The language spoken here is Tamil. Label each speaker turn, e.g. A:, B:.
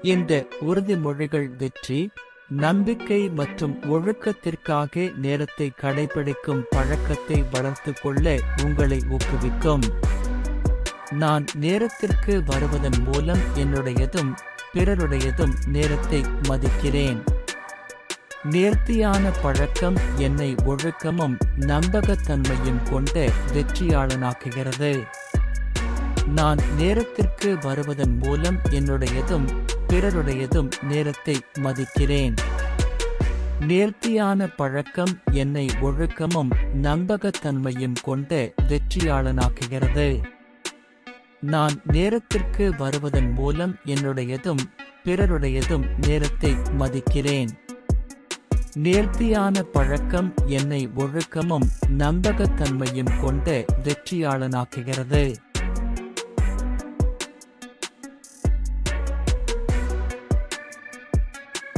A: இந்த உறுதிமொழிகள் வெற்றி, நம்பிக்கை மற்றும் ஒழுக்கத்திற்காக நேரத்தை கடைபிடிக்கும் பழக்கத்தை வளர்த்துக் கொள்ள உங்களை ஊக்குவிக்கும். நான் நேரத்திற்கு வருவதன் மூலம் என்னுடையதும் பிறருடையதும் நேரத்தை மதிக்கிறேன். நேர்த்தியான பழக்கம் என்னை ஒழுக்கமும் நம்பகத்தன்மையும் கொண்ட வெற்றியாளனாக்குகிறது. நான் நேரத்திற்கு வருவதன் மூலம் என்னுடையதும் பிறருடையதும் நேரத்தை மதிக்கிறேன். நேர்த்தியான பழக்கம் என்னை ஒழுக்கமும் நம்பகத்தன்மையும் கொண்ட வெற்றியாளனாக்குகிறது. நான் நேரத்திற்கு வருவதன் மூலம் என்னுடையதும் பிறருடையதும் நேரத்தை மதிக்கிறேன். நேர்த்தியான பழக்கம் என்னை ஒழுக்கமும் நம்பகத்தன்மையும் கொண்ட வெற்றியாளனாக்குகிறது.